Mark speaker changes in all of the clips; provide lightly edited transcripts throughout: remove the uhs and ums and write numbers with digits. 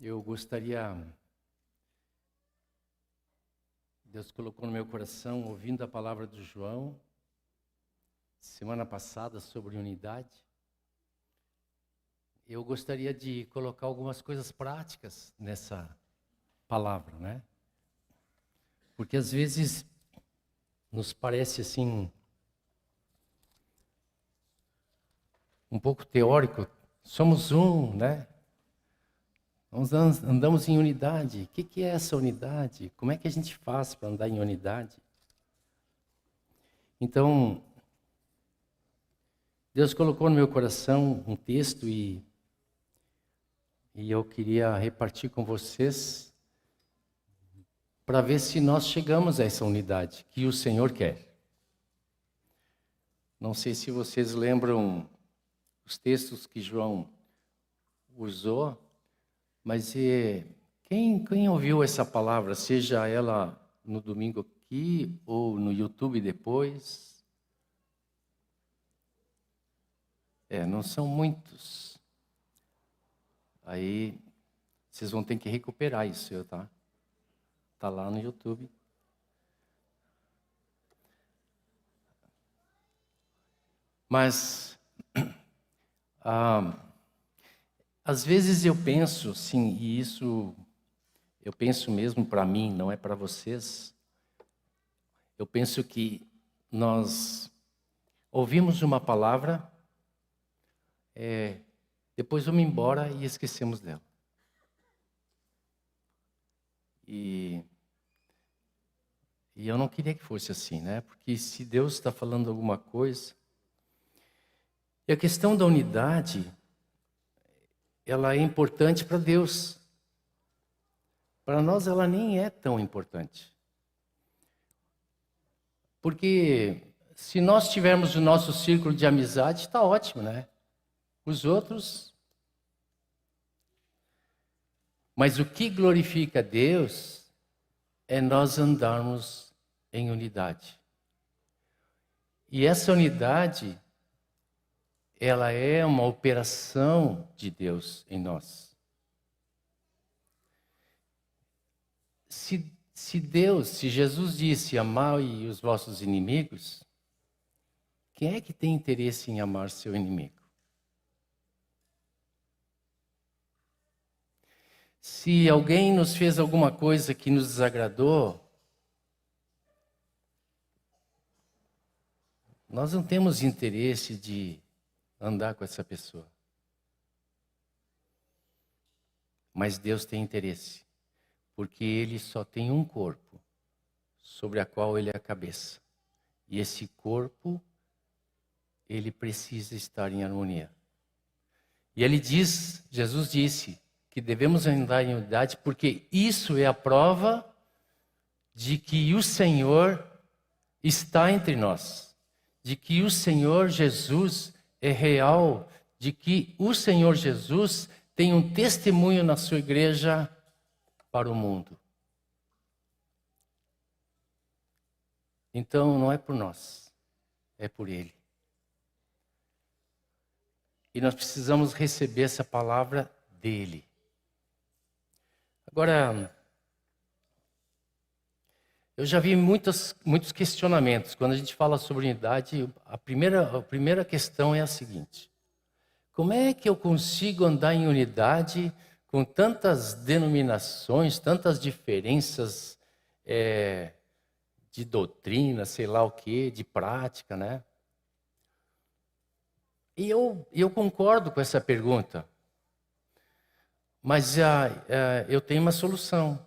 Speaker 1: Eu gostaria, Deus colocou no meu coração, ouvindo a palavra do João, semana passada, sobre unidade. Eu gostaria de colocar algumas coisas práticas nessa palavra, né? Porque às vezes nos parece assim, um pouco teórico, somos um, né? Nós andamos em unidade. O que é essa unidade? Como é que a gente faz para andar em unidade? Então, Deus colocou no meu coração um texto e eu queria repartir com vocês para ver se nós chegamos a essa unidade que o Senhor quer. Não sei se vocês lembram os textos que João usou, mas quem ouviu essa palavra, seja ela no domingo aqui ou no YouTube depois? Não são muitos. Aí vocês vão ter que recuperar isso, tá? Tá lá no YouTube. Mas às vezes eu penso, sim, e isso eu penso mesmo para mim, não é para vocês. Eu penso que nós ouvimos uma palavra, depois vamos embora e esquecemos dela. E eu não queria que fosse assim, né? Porque se Deus está falando alguma coisa... E a questão da unidade, ela é importante para Deus. Para nós ela nem é tão importante. Porque se nós tivermos o nosso círculo de amizade, está ótimo, né? Os outros... Mas o que glorifica a Deus é nós andarmos em unidade. E essa unidade, ela é uma operação de Deus em nós. Se Jesus disse, amai os vossos inimigos, quem é que tem interesse em amar seu inimigo? Se alguém nos fez alguma coisa que nos desagradou, nós não temos interesse de andar com essa pessoa. Mas Deus tem interesse, porque Ele só tem um corpo, sobre a qual Ele é a cabeça. E esse corpo, ele precisa estar em harmonia. E Ele diz, Jesus disse, que devemos andar em unidade, porque isso é a prova de que o Senhor está entre nós, de que o Senhor Jesus é real, de que o Senhor Jesus tem um testemunho na sua igreja para o mundo. Então não é por nós, é por Ele. E nós precisamos receber essa palavra dEle. Agora, eu já vi muitos questionamentos. Quando a gente fala sobre unidade, a primeira questão é a seguinte: como é que eu consigo andar em unidade com tantas denominações, tantas diferenças de doutrina, sei lá o quê, de prática, né? E eu concordo com essa pergunta. Mas eu tenho uma solução.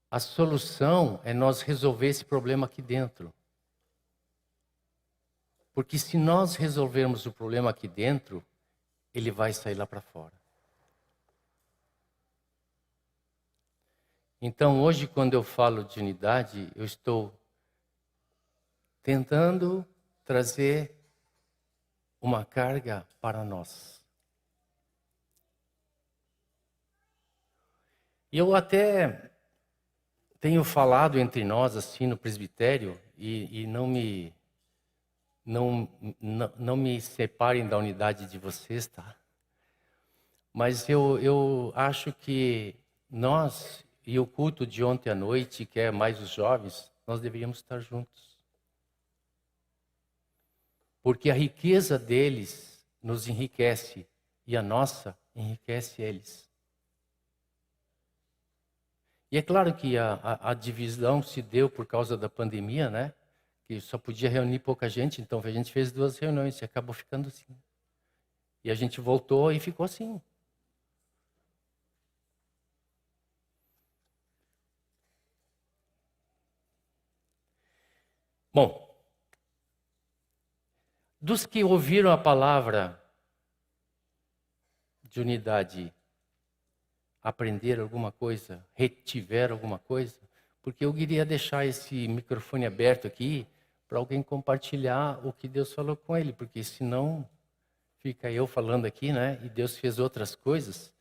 Speaker 1: A solução é nós resolver esse problema aqui dentro. Porque se nós resolvermos o problema aqui dentro, ele vai sair lá para fora. Então hoje, quando eu falo de unidade, eu estou tentando trazer uma carga para nós. E eu até tenho falado entre nós, assim, no presbitério, e não me separem da unidade de vocês, tá? Mas eu acho que nós, e o culto de ontem à noite, que é mais os jovens, nós deveríamos estar juntos. Porque a riqueza deles nos enriquece e a nossa enriquece eles. E é claro que a divisão se deu por causa da pandemia, né? Que só podia reunir pouca gente, então a gente fez 2 reuniões e acabou ficando assim. E a gente voltou e ficou assim. Bom, dos que ouviram a palavra de unidade, aprenderam alguma coisa, retiveram alguma coisa? Porque eu queria deixar esse microfone aberto aqui para alguém compartilhar o que Deus falou com ele, porque senão fica eu falando aqui, né? E Deus fez outras coisas.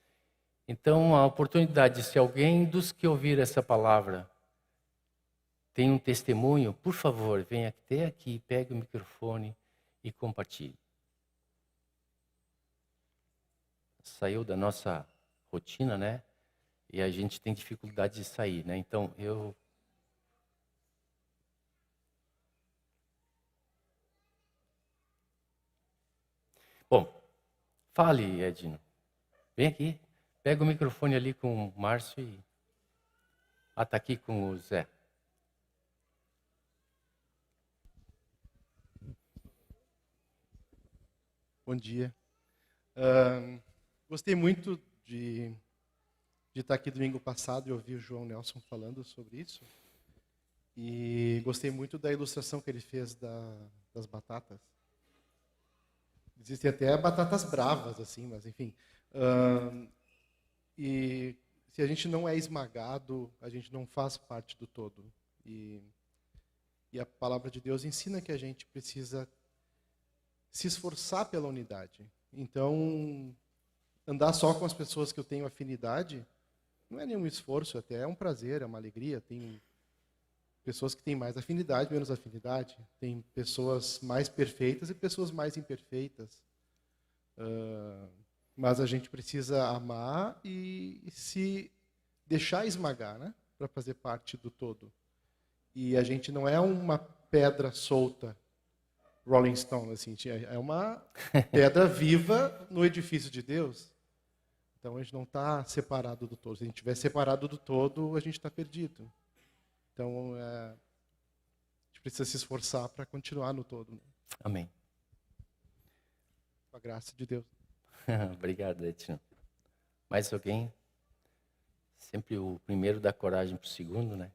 Speaker 1: Então, a oportunidade, se alguém dos que ouviram essa palavra tem um testemunho, por favor, venha até aqui, pegue o microfone e compartilhe. Saiu da nossa rotina, né? E a gente tem dificuldade de sair, né? Então, Bom, fale, Edno. Vem aqui, pega o microfone ali com o Márcio e... Ah, tá aqui com o Zé.
Speaker 2: Bom dia. Gostei muito de estar aqui domingo passado e ouvir o João Nelson falando sobre isso. E gostei muito da ilustração que ele fez das batatas. Existem até batatas bravas, assim, mas enfim. E se a gente não é esmagado, a gente não faz parte do todo. E a palavra de Deus ensina que a gente precisa se esforçar pela unidade. Então, andar só com as pessoas que eu tenho afinidade não é nenhum esforço, até é um prazer, é uma alegria. Tem pessoas que têm mais afinidade, menos afinidade. Tem pessoas mais perfeitas e pessoas mais imperfeitas. Mas a gente precisa amar e se deixar esmagar, né? Para fazer parte do todo. E a gente não é uma pedra solta, Rolling Stone, assim, é uma pedra viva no edifício de Deus. Então a gente não está separado do todo. Se a gente estiver separado do todo, a gente está perdido. Então a gente precisa se esforçar para continuar no todo. Né?
Speaker 1: Amém.
Speaker 2: Com a graça de Deus.
Speaker 1: Obrigado, Edno. Mais alguém? Sempre o primeiro dá coragem para o segundo, né?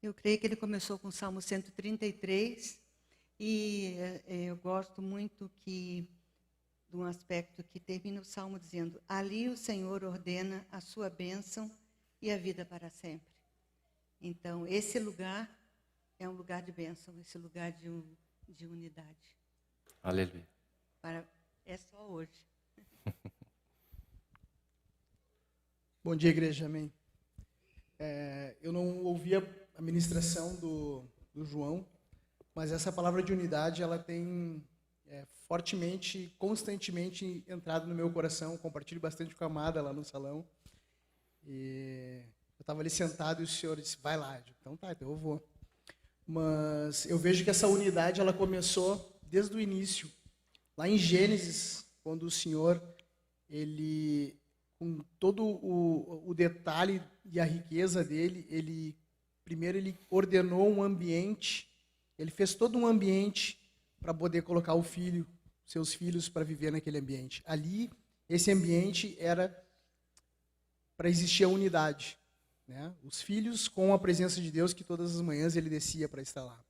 Speaker 3: Eu creio que ele começou com o Salmo 133 e eu gosto muito de um aspecto que termina o Salmo dizendo: ali o Senhor ordena a sua bênção e a vida para sempre. Então, esse lugar é um lugar de bênção, esse lugar de unidade.
Speaker 1: Aleluia.
Speaker 3: É só hoje.
Speaker 4: Bom dia, igreja, amém. Eu não ouvi a ministração do João, mas essa palavra de unidade, ela tem fortemente, constantemente entrado no meu coração. Compartilho bastante com a Amada lá no salão. E eu estava ali sentado e o Senhor disse: vai lá. Eu disse, então tá, então eu vou. Mas eu vejo que essa unidade, ela começou desde o início. Lá em Gênesis, quando o Senhor, ele, com todo o detalhe e a riqueza dele, primeiro ele ordenou um ambiente, ele fez todo um ambiente para poder colocar seus filhos para viver naquele ambiente. Ali, esse ambiente era para existir a unidade. Né? Os filhos com a presença de Deus, que todas as manhãs ele descia para estar lá.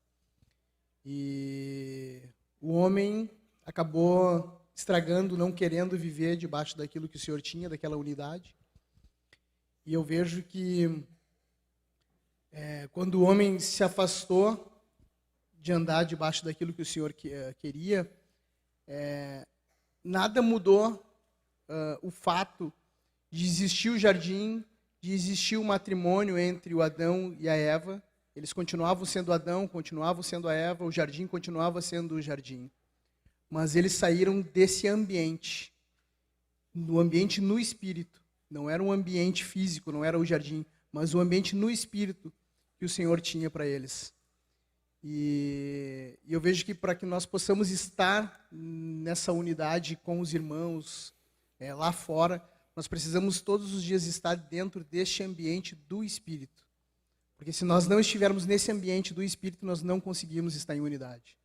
Speaker 4: E o homem acabou estragando, não querendo viver debaixo daquilo que o Senhor tinha, daquela unidade. E eu vejo que quando o homem se afastou de andar debaixo daquilo que o Senhor queria, nada mudou o fato de existir o jardim, de existir o matrimônio entre o Adão e a Eva. Eles continuavam sendo Adão, continuavam sendo a Eva, o jardim continuava sendo o jardim. Mas eles saíram desse ambiente, no ambiente no espírito. Não era um ambiente físico, não era o jardim, mas o ambiente no espírito que o Senhor tinha para eles. E eu vejo que para que nós possamos estar nessa unidade com os irmãos lá fora, nós precisamos todos os dias estar dentro deste ambiente do Espírito. Porque se nós não estivermos nesse ambiente do Espírito, nós não conseguimos estar em unidade.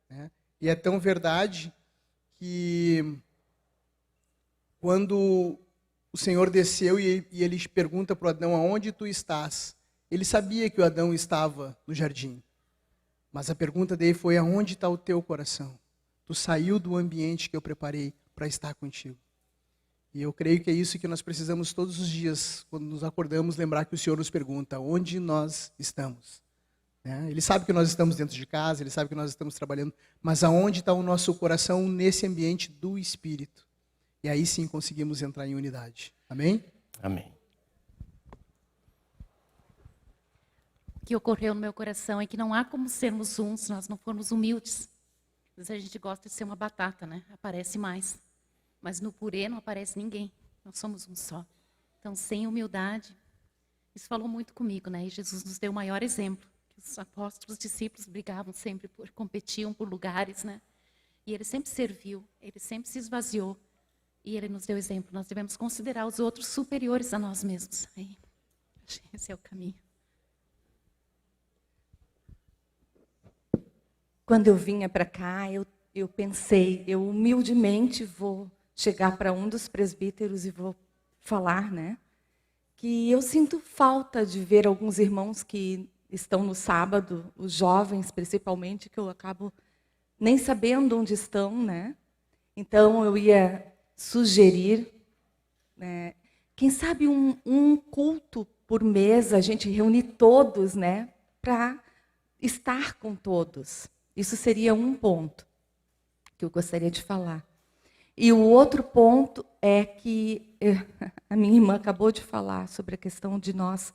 Speaker 4: Né? E é tão verdade que quando o Senhor desceu e ele pergunta para o Adão, aonde tu estás? Ele sabia que o Adão estava no jardim. Mas a pergunta dele foi, aonde está o teu coração? Tu saiu do ambiente que eu preparei para estar contigo. E eu creio que é isso que nós precisamos todos os dias, quando nos acordamos, lembrar que o Senhor nos pergunta, onde nós estamos? Ele sabe que nós estamos dentro de casa, Ele sabe que nós estamos trabalhando, mas aonde está o nosso coração nesse ambiente do Espírito? E aí sim conseguimos entrar em unidade. Amém?
Speaker 1: Amém.
Speaker 5: O que ocorreu no meu coração é que não há como sermos um se nós não formos humildes. Às vezes a gente gosta de ser uma batata, né? Aparece mais. Mas no purê não aparece ninguém. Nós somos um só. Então, sem humildade, isso falou muito comigo, né? E Jesus nos deu o maior exemplo. Que os apóstolos, os discípulos brigavam sempre, competiam por lugares, né? E ele sempre serviu, ele sempre se esvaziou. E ele nos deu exemplo. Nós devemos considerar os outros superiores a nós mesmos. Aí, acho que esse é o caminho.
Speaker 6: Quando eu vinha para cá, eu pensei, eu humildemente vou chegar para um dos presbíteros e vou falar, né? Que eu sinto falta de ver alguns irmãos que estão no sábado, os jovens principalmente, que eu acabo nem sabendo onde estão, né? Então eu ia sugerir, né, quem sabe um culto por mês, a gente reunir todos, né? Para estar com todos. Isso seria um ponto que eu gostaria de falar. E o outro ponto é que a minha irmã acabou de falar sobre a questão de nós,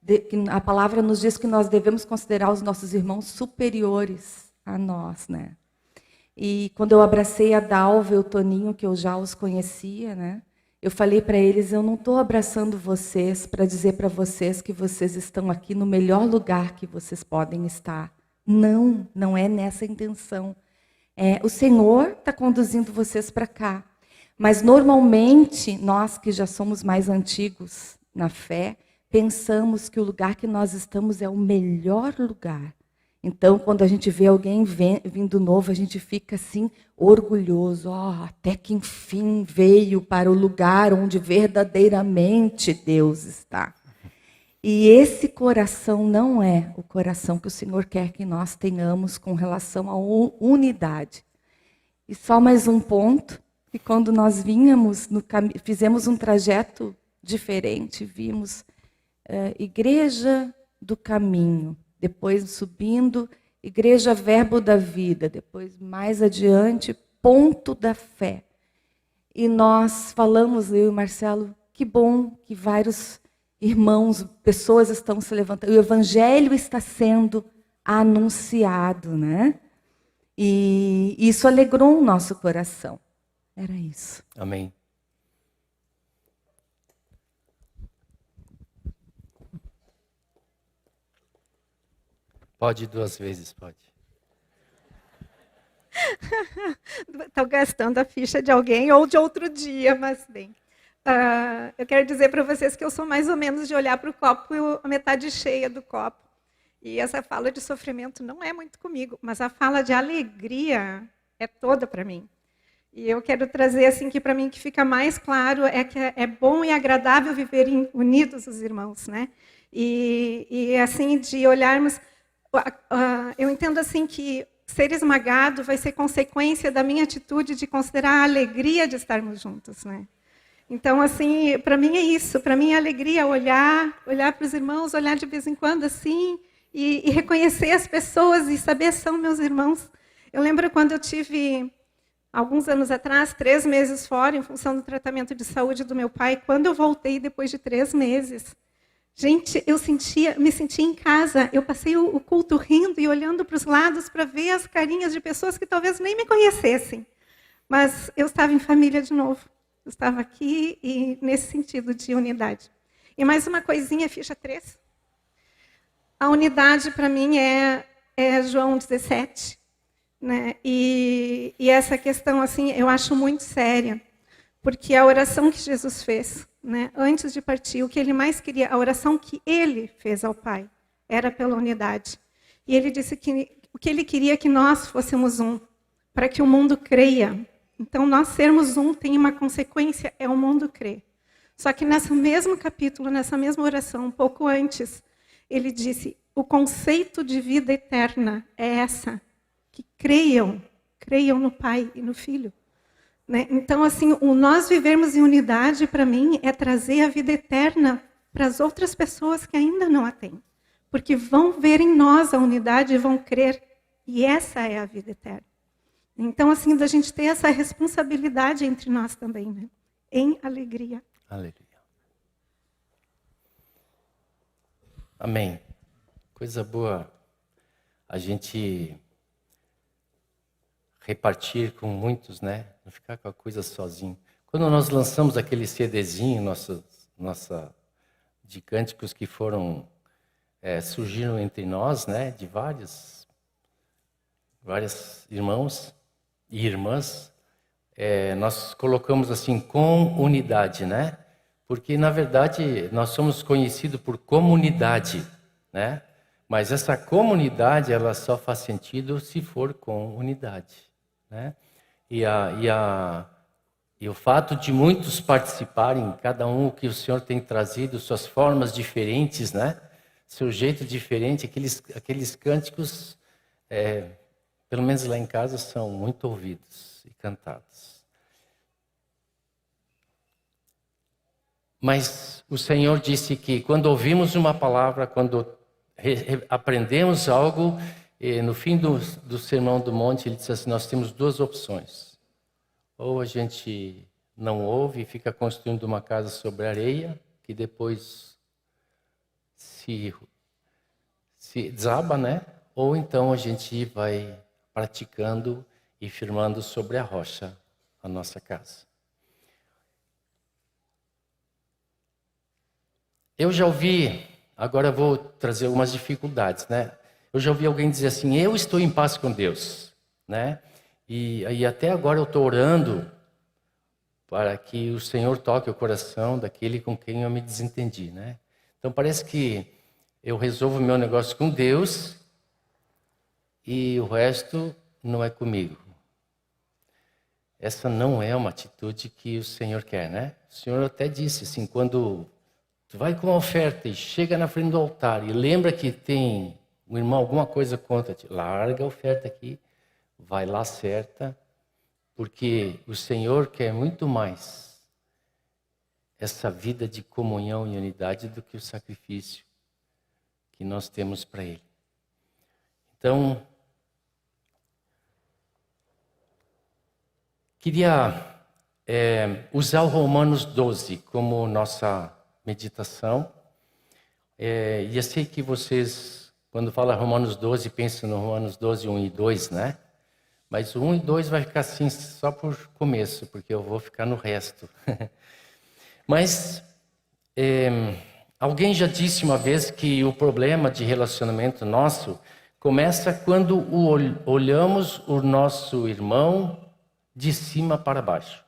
Speaker 6: que a palavra nos diz que nós devemos considerar os nossos irmãos superiores a nós, né? E quando eu abracei a Dalva e o Toninho, que eu já os conhecia, né? Eu falei para eles, eu não estou abraçando vocês para dizer para vocês que vocês estão aqui no melhor lugar que vocês podem estar. Não, não é nessa intenção. O Senhor está conduzindo vocês para cá. Mas, normalmente, nós que já somos mais antigos na fé, pensamos que o lugar que nós estamos é o melhor lugar. Então, quando a gente vê alguém vindo novo, a gente fica assim, orgulhoso. Até que, enfim, veio para o lugar onde verdadeiramente Deus está. E esse coração não é o coração que o Senhor quer que nós tenhamos com relação à unidade. E só mais um ponto, que quando nós vínhamos, fizemos um trajeto diferente, vimos Igreja do Caminho, depois subindo, Igreja Verbo da Vida, depois mais adiante, Ponto da Fé. E nós falamos, eu e o Marcelo, que bom que vários irmãos, pessoas estão se levantando, o Evangelho está sendo anunciado, né? E isso alegrou o nosso coração. Era isso.
Speaker 1: Amém. Pode 2 vezes, pode.
Speaker 7: Estou gastando a ficha de alguém ou de outro dia, mas bem. Eu quero dizer para vocês que eu sou mais ou menos de olhar para o copo, a metade cheia do copo. E essa fala de sofrimento não é muito comigo, mas a fala de alegria é toda para mim. E eu quero trazer assim que para mim que fica mais claro é que é bom e agradável viver unidos os irmãos, né? E assim de olharmos, eu entendo assim que ser esmagado vai ser consequência da minha atitude de considerar a alegria de estarmos juntos, né? Então, assim, para mim é isso. Para mim é alegria olhar para os irmãos, olhar de vez em quando assim, e reconhecer as pessoas e saber são meus irmãos. Eu lembro quando eu tive alguns anos atrás, 3 meses fora, em função do tratamento de saúde do meu pai. Quando eu voltei, depois de 3 meses, gente, eu me sentia em casa. Eu passei o culto rindo e olhando para os lados para ver as carinhas de pessoas que talvez nem me conhecessem. Mas eu estava em família de novo. Eu estava aqui e nesse sentido de unidade. E mais uma coisinha, ficha 3. A unidade, para mim, é João 17. Né? E essa questão, assim, eu acho muito séria. Porque a oração que Jesus fez, né, antes de partir, o que ele mais queria, a oração que ele fez ao Pai, era pela unidade. E ele disse que o que ele queria é que nós fôssemos um, para que o mundo creia. Então, nós sermos um tem uma consequência, é o mundo crer. Só que nesse mesmo capítulo, nessa mesma oração, um pouco antes, ele disse, o conceito de vida eterna é essa, que creiam no Pai e no Filho. Né? Então, assim, o nós vivermos em unidade, para mim, é trazer a vida eterna para as outras pessoas que ainda não a têm. Porque vão ver em nós a unidade e vão crer. E essa é a vida eterna. Então, assim, da gente ter essa responsabilidade entre nós também, né? Em alegria.
Speaker 1: Aleluia. Amém. Coisa boa a gente repartir com muitos, né? Não ficar com a coisa sozinho. Quando nós lançamos aquele CDzinho, de cânticos que foram surgiram entre nós, né? De vários irmãos e irmãs, nós colocamos assim com unidade, né? Porque na verdade nós somos conhecidos por comunidade, né? Mas essa comunidade ela só faz sentido se for com unidade, né? E o fato de muitos participarem, cada um o que o Senhor tem trazido, suas formas diferentes, né? Seu jeito diferente, aqueles cânticos, pelo menos lá em casa, são muito ouvidos e cantados. Mas o Senhor disse que quando ouvimos uma palavra, quando aprendemos algo, no fim do Sermão do Monte, ele disse assim, nós temos 2 opções. Ou a gente não ouve e fica construindo uma casa sobre areia, que depois se desaba, né? Ou então a gente vai praticando e firmando sobre a rocha a nossa casa. Eu já ouvi, agora eu vou trazer algumas dificuldades, né? Eu já ouvi alguém dizer assim, eu estou em paz com Deus, né? E até agora eu estou orando para que o Senhor toque o coração daquele com quem eu me desentendi, né? Então parece que eu resolvo o meu negócio com Deus e o resto não é comigo. Essa não é uma atitude que o Senhor quer, né? O Senhor até disse assim, quando tu vai com uma oferta e chega na frente do altar e lembra que tem um irmão alguma coisa contra ti, larga a oferta aqui, vai lá certa, porque o Senhor quer muito mais essa vida de comunhão e unidade do que o sacrifício que nós temos para Ele. Então, queria usar o Romanos 12 como nossa meditação. E eu sei que vocês, quando fala Romanos 12, pensam no Romanos 12, 1 e 2, né? Mas o 1 e 2 vai ficar assim só por começo, porque eu vou ficar no resto. Mas alguém já disse uma vez que o problema de relacionamento nosso começa quando olhamos o nosso irmão de cima para baixo.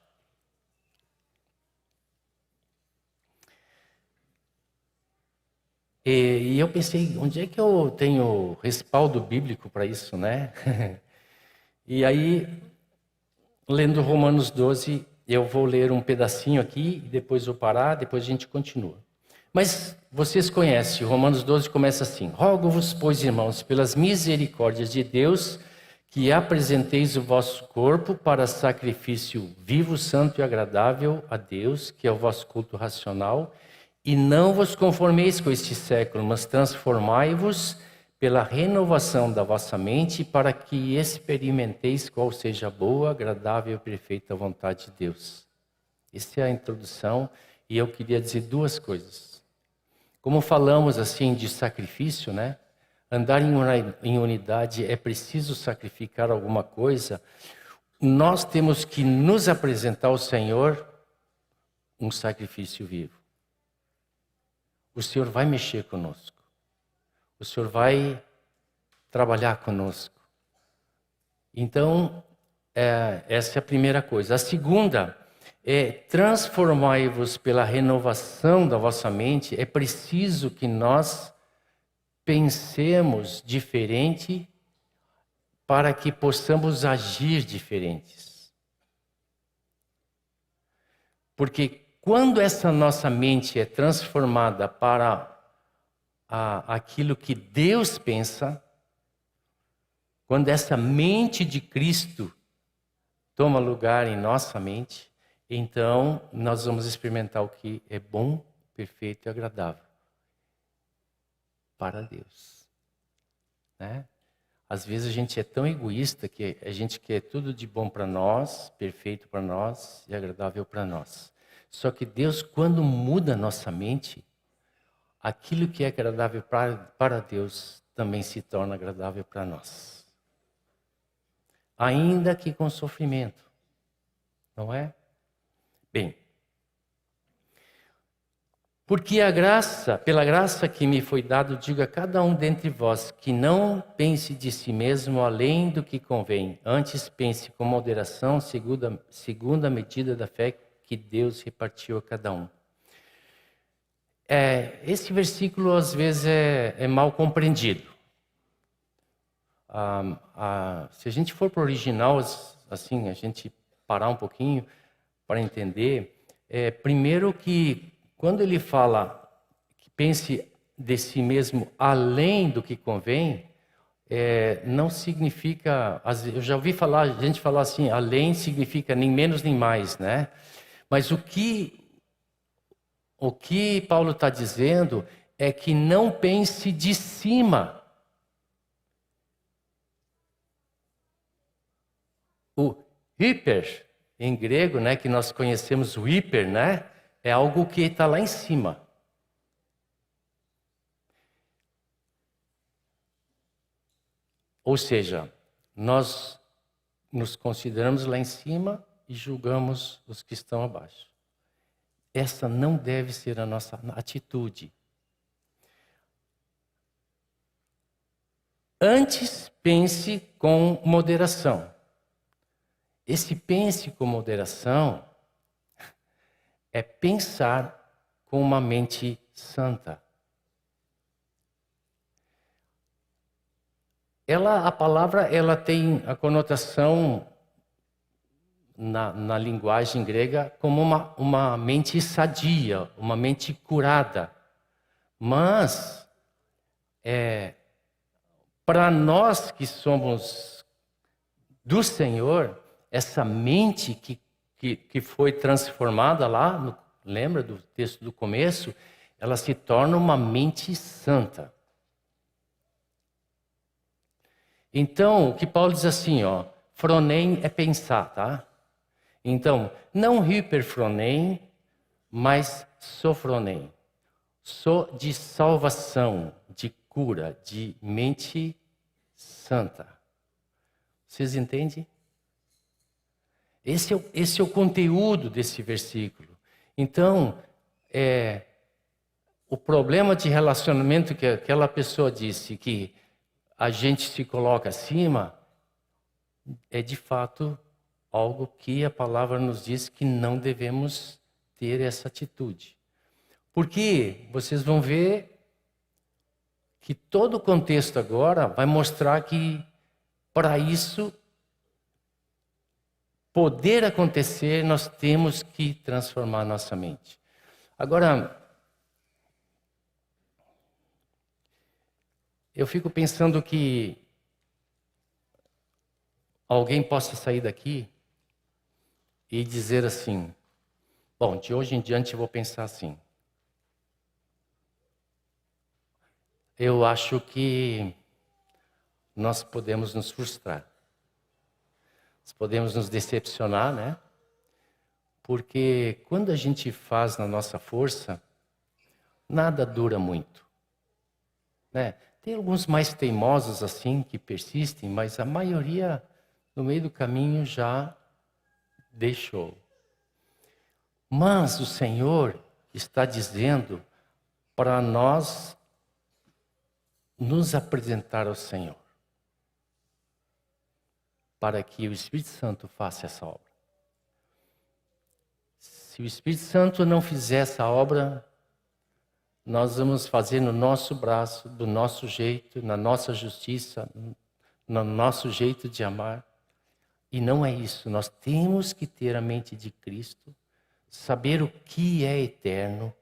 Speaker 1: E eu pensei, onde é que eu tenho respaldo bíblico para isso, né? E aí, lendo Romanos 12, eu vou ler um pedacinho aqui, depois vou parar, depois a gente continua. Mas vocês conhecem, Romanos 12 começa assim, rogo-vos, pois, irmãos, pelas misericórdias de Deus, que apresenteis o vosso corpo para sacrifício vivo, santo e agradável a Deus, que é o vosso culto racional, e não vos conformeis com este século, mas transformai-vos pela renovação da vossa mente, para que experimenteis qual seja a boa, agradável e perfeita vontade de Deus. Essa é a introdução, e eu queria dizer duas coisas. Como falamos assim de sacrifício, né? Andar em unidade é preciso sacrificar alguma coisa. Nós temos que nos apresentar ao Senhor um sacrifício vivo. O Senhor vai mexer conosco. O Senhor vai trabalhar conosco. Então, essa é a primeira coisa. A segunda é: transformai-vos pela renovação da vossa mente. É preciso que nós pensemos diferente para que possamos agir diferentes. Porque quando essa nossa mente é transformada para aquilo que Deus pensa, quando essa mente de Cristo toma lugar em nossa mente, então nós vamos experimentar o que é bom, perfeito e agradável para Deus, né? Às vezes a gente é tão egoísta que a gente quer tudo de bom para nós, perfeito para nós e agradável para nós. Só que Deus, quando muda a nossa mente, aquilo que é agradável para Deus também se torna agradável para nós. Ainda que com sofrimento, não é? Bem, porque pela graça que me foi dado, digo a cada um dentre vós, que não pense de si mesmo além do que convém, antes pense com moderação, segundo a medida da fé que Deus repartiu a cada um. Esse versículo às vezes é mal compreendido. Se a gente for para o original, assim, a gente parar um pouquinho para entender, primeiro que quando ele fala que pense de si mesmo além do que convém, não significa, eu já ouvi gente falar assim, além significa nem menos nem mais, né? Mas o que Paulo está dizendo é que não pense de cima. O hyper, em grego, né, que nós conhecemos o hiper, né, é algo que está lá em cima. Ou seja, nós nos consideramos lá em cima e julgamos os que estão abaixo. Essa não deve ser a nossa atitude. Antes, pense com moderação. Esse pense com moderação é pensar com uma mente santa. A palavra ela tem a conotação na linguagem grega como uma mente sadia, uma mente curada. Mas, para nós que somos do Senhor, essa mente que foi transformada lá, lembra do texto do começo? Ela se torna uma mente santa. Então, o que Paulo diz assim, ó, fronem é pensar, tá? Então, não hiperfronem, mas sofronem. De salvação, de cura, de mente santa. Vocês entendem? Esse é o conteúdo desse versículo. Então, o problema de relacionamento que aquela pessoa disse, que a gente se coloca acima, é de fato algo que a palavra nos diz que não devemos ter essa atitude. Porque vocês vão ver que todo o contexto agora vai mostrar que para isso poder acontecer, nós temos que transformar nossa mente. Agora, eu fico pensando que alguém possa sair daqui e dizer assim, bom, de hoje em diante eu vou pensar assim. Eu acho que nós podemos nos frustrar. Nós podemos nos decepcionar, né? Porque quando a gente faz na nossa força, nada dura muito, né? Tem alguns mais teimosos assim, que persistem, mas a maioria, no meio do caminho, já deixou. Mas o Senhor está dizendo para nós nos apresentar ao Senhor, para que o Espírito Santo faça essa obra. Se o Espírito Santo não fizer essa obra, nós vamos fazer no nosso braço, do nosso jeito, na nossa justiça, no nosso jeito de amar. E não é isso. Nós temos que ter a mente de Cristo, saber o que é eterno,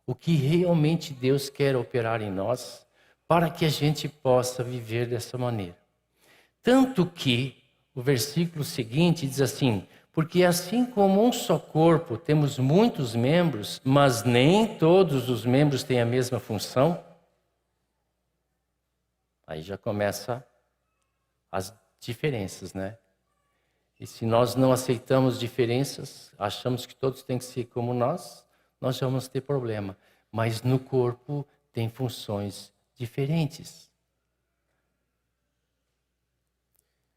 Speaker 1: o que realmente Deus quer operar em nós, para que a gente possa viver dessa maneira. Tanto que o versículo seguinte diz assim: porque assim como um só corpo temos muitos membros, mas nem todos os membros têm a mesma função. Aí já começa as diferenças, né? E se nós não aceitamos diferenças, achamos que todos têm que ser como nós já vamos ter problema. Mas no corpo tem funções diferentes.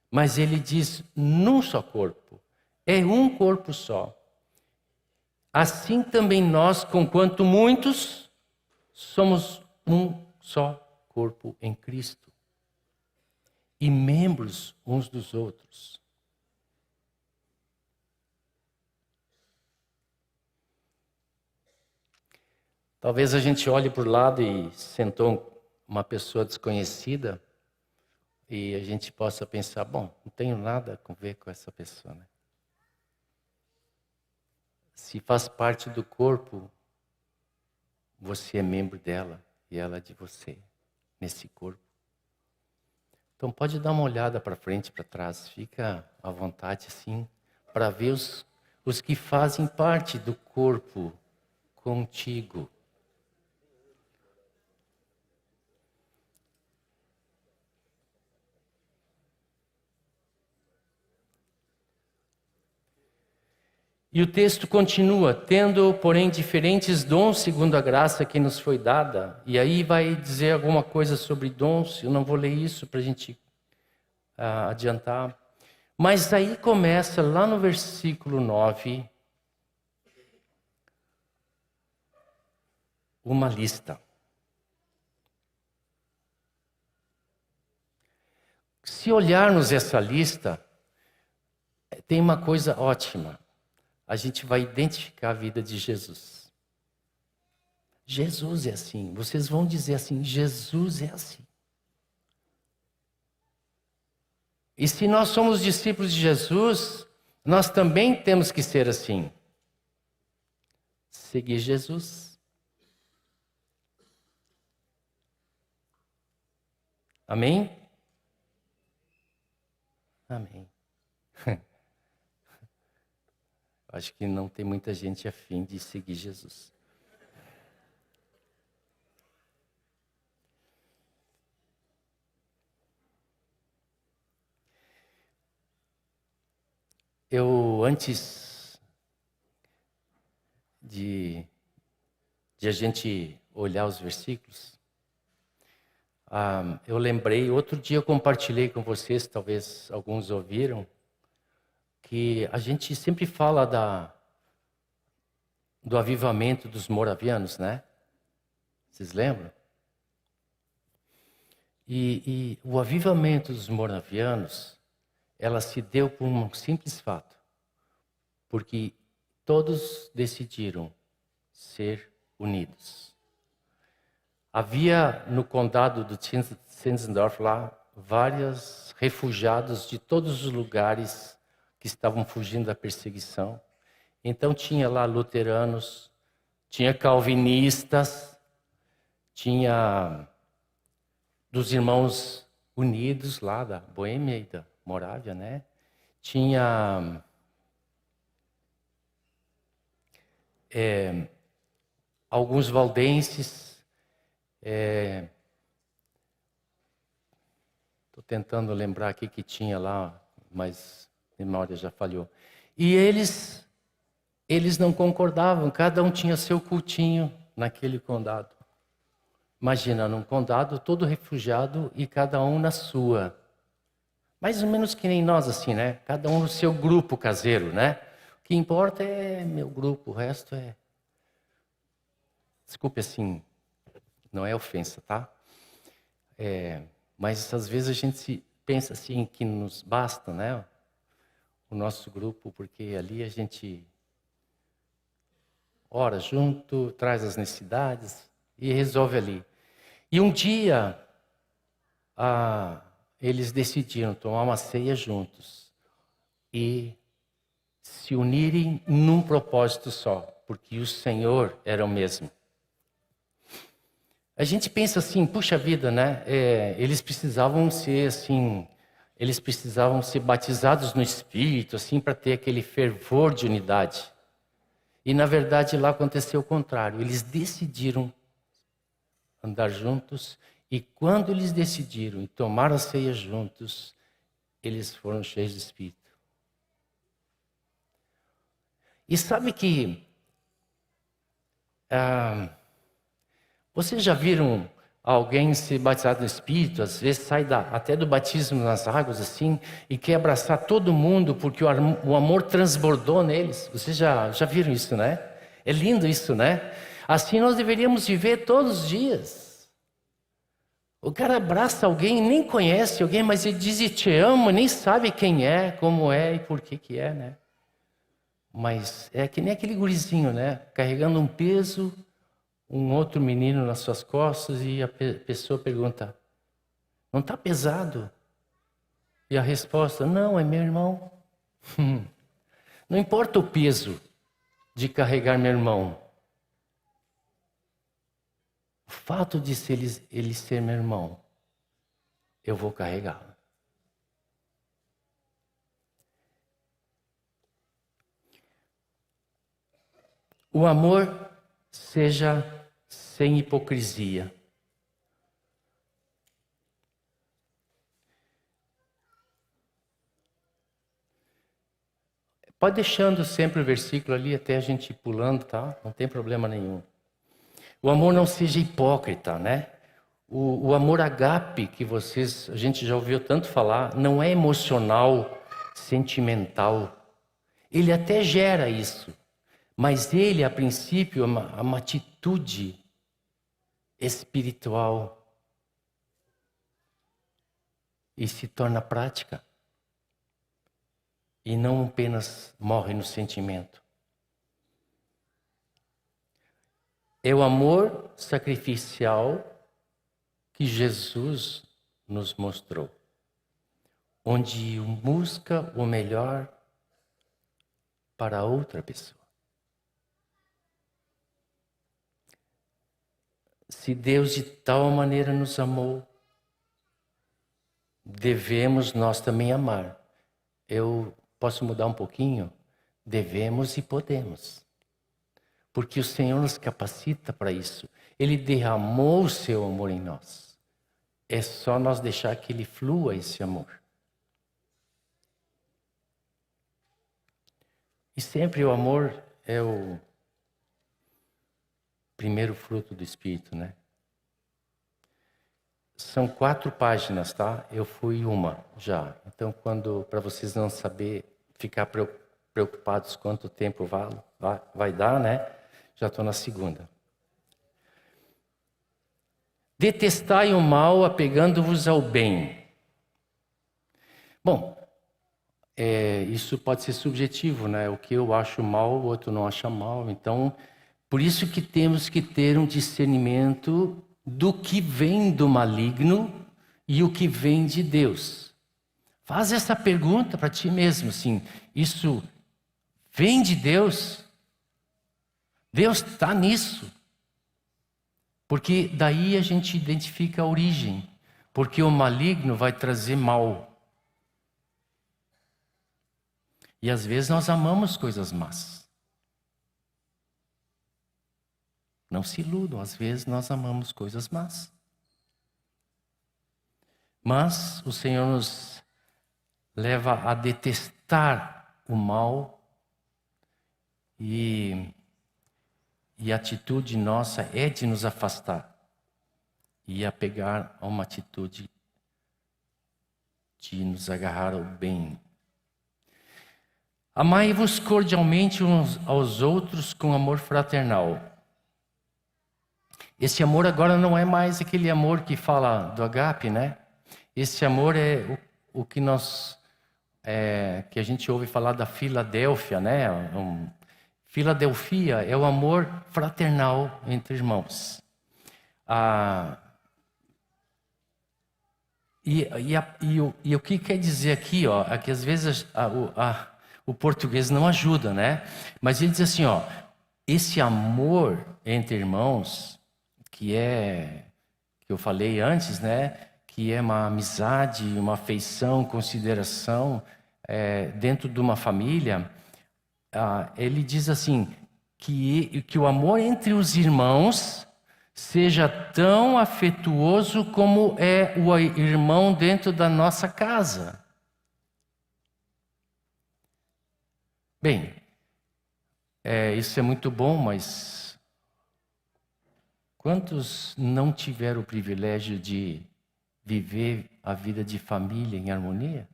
Speaker 1: Mas ele diz num só corpo. É um corpo só. Assim também nós, conquanto muitos, somos um só corpo em Cristo. E membros uns dos outros. Talvez a gente olhe para o lado e sentou uma pessoa desconhecida e a gente possa pensar, bom, não tenho nada a ver com essa pessoa, né? Se faz parte do corpo, você é membro dela e ela é de você, nesse corpo. Então pode dar uma olhada para frente e para trás, fica à vontade assim, para ver os que fazem parte do corpo contigo. E o texto continua, tendo, porém, diferentes dons segundo a graça que nos foi dada. E aí vai dizer alguma coisa sobre dons, eu não vou ler isso para a gente adiantar. Mas aí começa, lá no versículo 9, uma lista. Se olharmos essa lista, tem uma coisa ótima. A gente vai identificar a vida de Jesus. Jesus é assim. Vocês vão dizer assim, Jesus é assim. E se nós somos discípulos de Jesus, nós também temos que ser assim. Seguir Jesus. Amém? Amém. Acho que não tem muita gente a fim de seguir Jesus. Eu, antes de a gente olhar os versículos, eu lembrei, outro dia eu compartilhei com vocês, talvez alguns ouviram, que a gente sempre fala do avivamento dos moravianos, né? Vocês lembram? E o avivamento dos moravianos, ela se deu por um simples fato. Porque todos decidiram ser unidos. Havia no condado do Zinzendorf lá, vários refugiados de todos os lugares que estavam fugindo da perseguição. Então tinha lá luteranos, tinha calvinistas, tinha dos irmãos unidos lá da Boêmia e da Morávia, né? Tinha alguns valdenses. Estou tentando lembrar aqui que tinha lá, mas a memória já falhou. E eles não concordavam, cada um tinha seu cultinho naquele condado. Imagina, num condado todo refugiado e cada um na sua. Mais ou menos que nem nós, assim, né? Cada um no seu grupo caseiro, né? O que importa é meu grupo, o resto é... Desculpe, assim, não é ofensa, tá? Mas às vezes a gente pensa assim que nos basta, né? O nosso grupo, porque ali a gente ora junto, traz as necessidades e resolve ali. E um dia, eles decidiram tomar uma ceia juntos e se unirem num propósito só, porque o Senhor era o mesmo. A gente pensa assim, puxa vida, né? Eles precisavam ser assim, eles precisavam ser batizados no Espírito, assim, para ter aquele fervor de unidade. E na verdade lá aconteceu o contrário. Eles decidiram andar juntos e quando eles decidiram e tomaram a ceia juntos, eles foram cheios de Espírito. E sabe que vocês já viram alguém ser batizado no Espírito, às vezes sai até do batismo nas águas assim, e quer abraçar todo mundo porque o amor transbordou neles? Vocês já viram isso, né? É lindo isso, né? Assim nós deveríamos viver todos os dias. O cara abraça alguém, nem conhece alguém, mas ele diz te amo, nem sabe quem é, como é e por que é, né? Mas é que nem aquele gurizinho, né? Carregando um peso, um outro menino nas suas costas e a pessoa pergunta, não está pesado? E a resposta, não, é meu irmão. Não importa o peso de carregar meu irmão. O fato de ele ser meu irmão, eu vou carregá-lo. O amor seja sem hipocrisia. Pode deixando sempre o versículo ali até a gente ir pulando, tá? Não tem problema nenhum. O amor não seja hipócrita, né? O amor agape que a gente já ouviu tanto falar, não é emocional, sentimental. Ele até gera isso, mas ele, a princípio, é uma atitude espiritual e se torna prática. E não apenas morre no sentimento. É o amor sacrificial que Jesus nos mostrou, onde busca o melhor para a outra pessoa. Se Deus de tal maneira nos amou, devemos nós também amar. Eu posso mudar um pouquinho? Devemos e podemos. Porque o Senhor nos capacita para isso. Ele derramou o seu amor em nós. É só nós deixar que ele flua esse amor. E sempre o amor é o primeiro fruto do Espírito, né? São 4 páginas, tá? Eu fui uma já. Então, para vocês não ficar preocupados quanto tempo vai dar, né? Já estou na 2ª. Detestai o mal, apegando-vos ao bem. Bom, isso pode ser subjetivo, né? O que eu acho mal, o outro não acha mal. Então, por isso que temos que ter um discernimento do que vem do maligno e o que vem de Deus. Faz essa pergunta para ti mesmo, assim, isso vem de Deus? Deus está nisso? Porque daí a gente identifica a origem, porque o maligno vai trazer mal. E às vezes nós amamos coisas más. Não se iludam, às vezes nós amamos coisas más. Mas o Senhor nos leva a detestar o mal e a atitude nossa é de nos afastar e apegar a uma atitude de nos agarrar ao bem. Amai-vos cordialmente uns aos outros com amor fraternal. Esse amor agora não é mais aquele amor que fala do agape, né? Esse amor é o que que a gente ouve falar da Filadélfia, né? Filadelfia é o amor fraternal entre irmãos. E o que quer dizer aqui, ó, é que às vezes o português não ajuda, né? Mas ele diz assim, ó, esse amor entre irmãos, que eu falei antes, né? Que é uma amizade, uma afeição, consideração dentro de uma família. Ele diz assim, que o amor entre os irmãos seja tão afetuoso como é o irmão dentro da nossa casa. Bem, isso é muito bom, mas quantos não tiveram o privilégio de viver a vida de família em harmonia?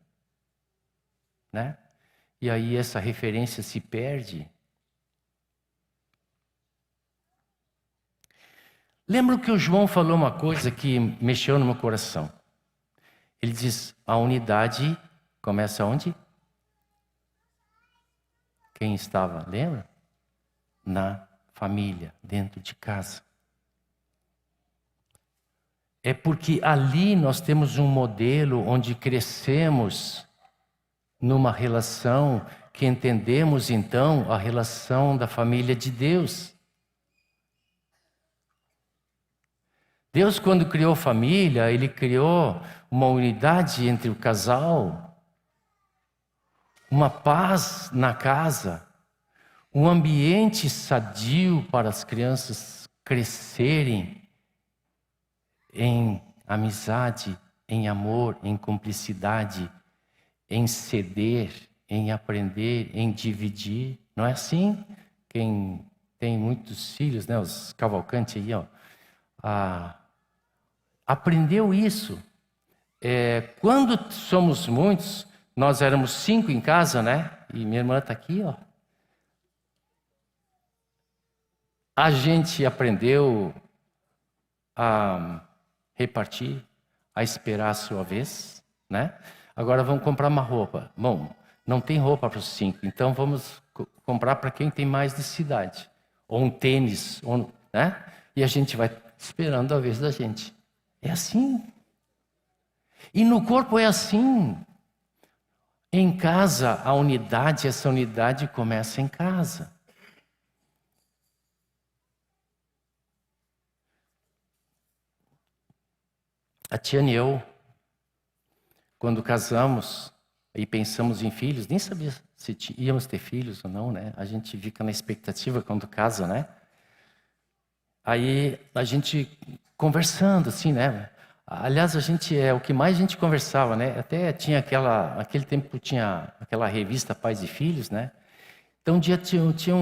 Speaker 1: Né? E aí essa referência se perde. Lembro que o João falou uma coisa que mexeu no meu coração. Ele diz, a unidade começa onde? Quem estava, lembra? Na família, dentro de casa. É porque ali nós temos um modelo onde crescemos numa relação que entendemos então a relação da família de Deus. Deus, quando criou família, Ele criou uma unidade entre o casal, uma paz na casa, um ambiente sadio para as crianças crescerem em amizade, em amor, em cumplicidade, em ceder, em aprender, em dividir. Não é assim? Quem tem muitos filhos, né, os Cavalcante aí, ó, aprendeu isso. Quando somos muitos, nós éramos 5 em casa, né? E minha irmã está aqui, ó. A gente aprendeu a repartir, a esperar a sua vez, né? Agora vamos comprar uma roupa. Bom, não tem roupa para os 5, então vamos comprar para quem tem mais necessidade. Ou um tênis, né? E a gente vai esperando a vez da gente. É assim. E no corpo é assim. Em casa, a unidade, essa unidade começa em casa. A Tiana e eu, quando casamos e pensamos em filhos, nem sabia se íamos ter filhos ou não, né? A gente fica na expectativa quando casa, né? Aí a gente conversando, assim, né? Aliás, o que mais a gente conversava, né? Até tinha aquele tempo tinha aquela revista Pais e Filhos, né? Então um dia tinha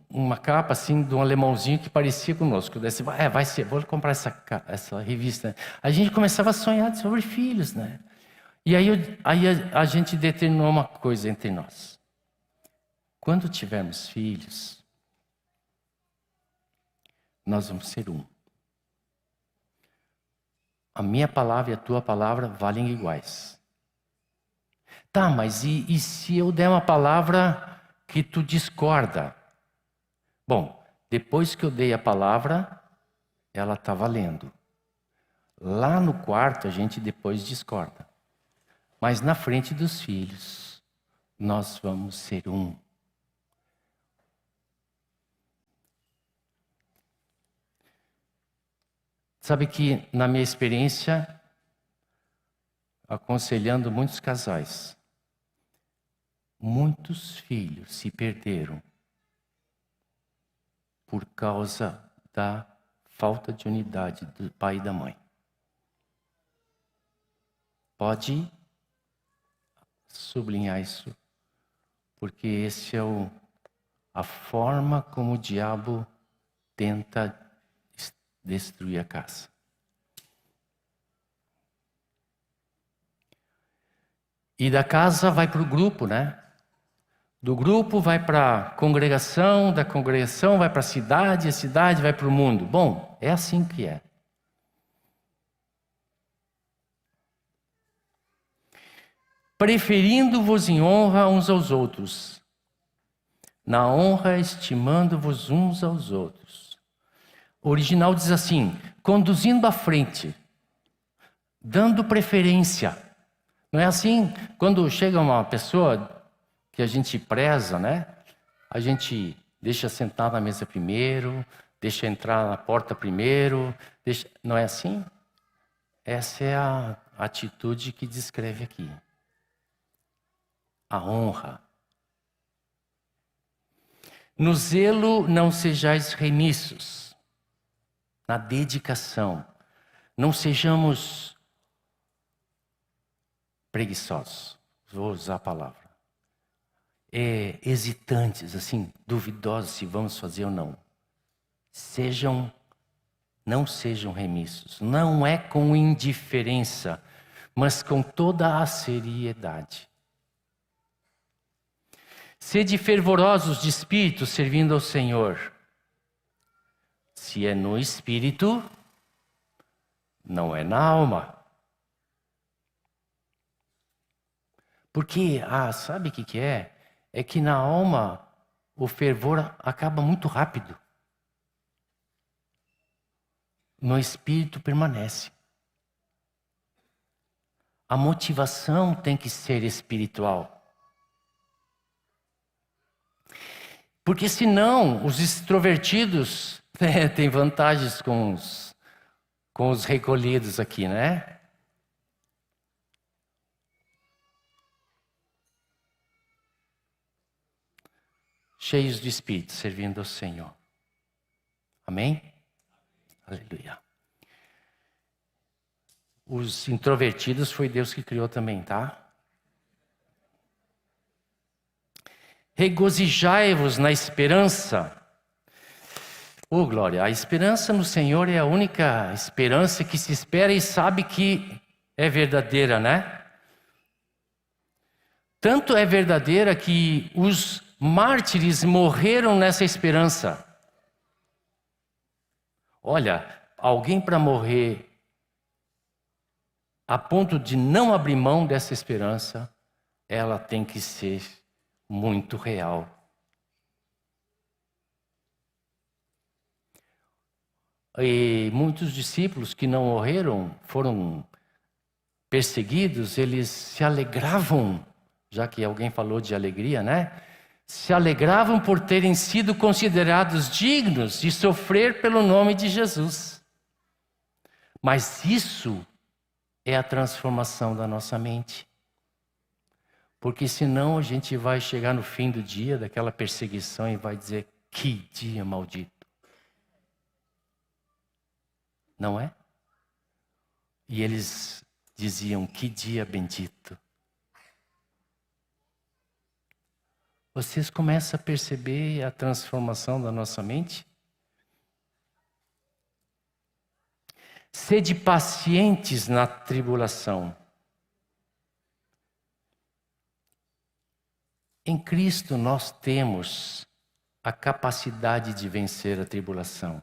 Speaker 1: uma capa assim de um alemãozinho que parecia conosco. Eu disse, vai ser, vou comprar essa revista. A gente começava a sonhar sobre filhos, né? E aí a gente determinou uma coisa entre nós. Quando tivermos filhos, nós vamos ser um. A minha palavra e a tua palavra valem iguais. Tá, mas e se eu der uma palavra que tu discorda? Bom, depois que eu dei a palavra, ela está valendo. Lá no quarto a gente depois discorda. Mas na frente dos filhos, nós vamos ser um. Sabe que na minha experiência, aconselhando muitos casais, muitos filhos se perderam por causa da falta de unidade do pai e da mãe. Pode sublinhar isso, porque esse é a forma como o diabo tenta destruir a casa. E da casa vai para o grupo, né? Do grupo vai para a congregação, da congregação vai para a cidade vai para o mundo. Bom, é assim que é. Preferindo-vos em honra uns aos outros, na honra estimando-vos uns aos outros. O original diz assim, conduzindo à frente, dando preferência. Não é assim? Quando chega uma pessoa que a gente preza, né? A gente deixa sentar na mesa primeiro, deixa entrar na porta primeiro. Não é assim? Essa é a atitude que descreve aqui. A honra. No zelo não sejais remisso, na dedicação. Não sejamos preguiçosos, vou usar a palavra. Hesitantes, assim, duvidosos se vamos fazer ou não. Não sejam remissos. Não é com indiferença, mas com toda a seriedade. Sede fervorosos de espírito, servindo ao Senhor. Se é no espírito, não é na alma. Porque, sabe o que é? É que na alma o fervor acaba muito rápido. No espírito permanece. A motivação tem que ser espiritual. Porque senão os extrovertidos têm vantagens com os recolhidos aqui, né? Cheios de Espírito, servindo ao Senhor. Amém? Aleluia. Os introvertidos foi Deus que criou também, tá? Regozijai-vos na esperança. Oh, glória, a esperança no Senhor é a única esperança que se espera e sabe que é verdadeira, né? Tanto é verdadeira que os mártires morreram nessa esperança. Olha, alguém para morrer a ponto de não abrir mão dessa esperança, ela tem que ser muito real. E muitos discípulos que não morreram, foram perseguidos, eles se alegravam, já que alguém falou de alegria, né? Se alegravam por terem sido considerados dignos de sofrer pelo nome de Jesus. Mas isso é a transformação da nossa mente. Porque senão a gente vai chegar no fim do dia daquela perseguição e vai dizer, que dia maldito. Não é? E eles diziam, que dia bendito. Vocês começam a perceber a transformação da nossa mente? Sede pacientes na tribulação. Em Cristo nós temos a capacidade de vencer a tribulação.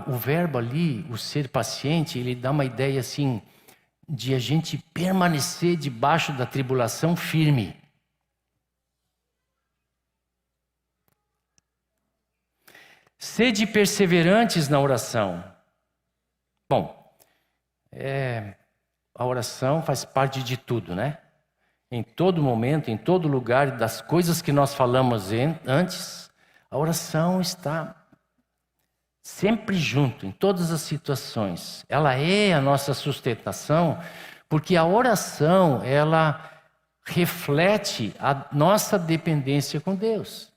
Speaker 1: O verbo ali, o ser paciente, ele dá uma ideia assim, de a gente permanecer debaixo da tribulação firme. Sede perseverantes na oração. Bom, a oração faz parte de tudo, né? Em todo momento, em todo lugar, das coisas que nós falamos antes, a oração está sempre junto, em todas as situações. Ela é a nossa sustentação, porque a oração, ela reflete a nossa dependência com Deus.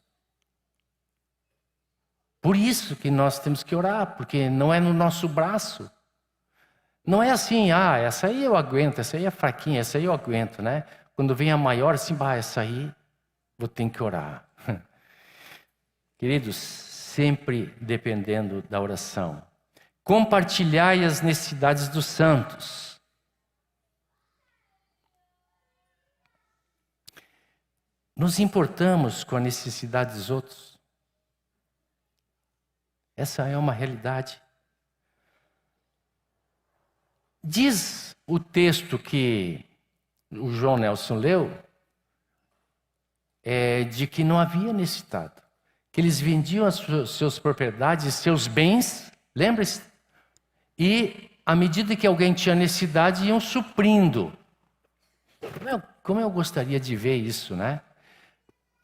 Speaker 1: Por isso que nós temos que orar, porque não é no nosso braço. Não é assim, essa aí eu aguento, essa aí é fraquinha, essa aí eu aguento, né? Quando vem a maior, assim, essa aí vou ter que orar. Queridos, sempre dependendo da oração. Compartilhai as necessidades dos santos. Nos importamos com a necessidade dos outros? Essa é uma realidade. Diz o texto que o João Nelson leu, de que não havia necessitado. Que eles vendiam as suas propriedades, seus bens, lembra-se? E, à medida que alguém tinha necessidade, iam suprindo. Como eu gostaria de ver isso, né?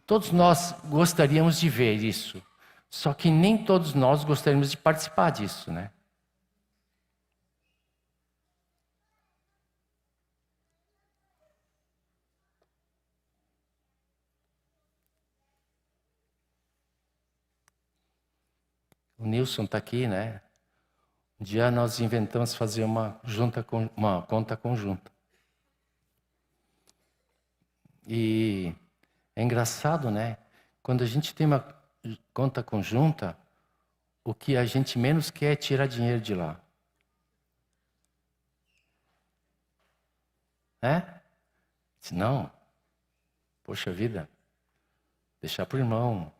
Speaker 1: Todos nós gostaríamos de ver isso. Só que nem todos nós gostaríamos de participar disso, né? O Nilson está aqui, né? Um dia nós inventamos fazer uma conta conjunta. E é engraçado, né? Quando a gente tem uma conta conjunta, o que a gente menos quer é tirar dinheiro de lá. Não. Poxa vida. Deixar para o irmão.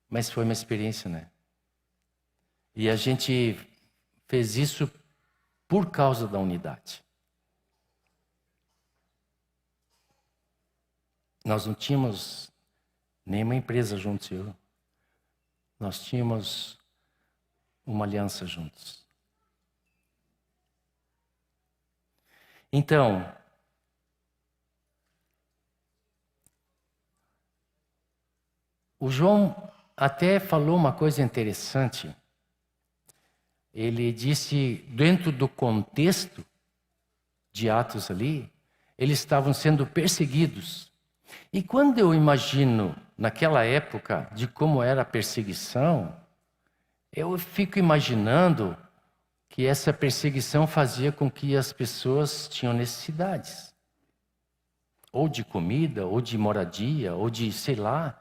Speaker 1: Mas foi uma experiência, né? E a gente fez isso por causa da unidade. Nós não tínhamos nenhuma empresa juntos, nós tínhamos uma aliança juntos. Então, o João até falou uma coisa interessante. Ele disse, dentro do contexto de Atos ali, eles estavam sendo perseguidos. E quando eu imagino, naquela época, de como era a perseguição, eu fico imaginando que essa perseguição fazia com que as pessoas tinham necessidades. Ou de comida, ou de moradia, ou de, sei lá.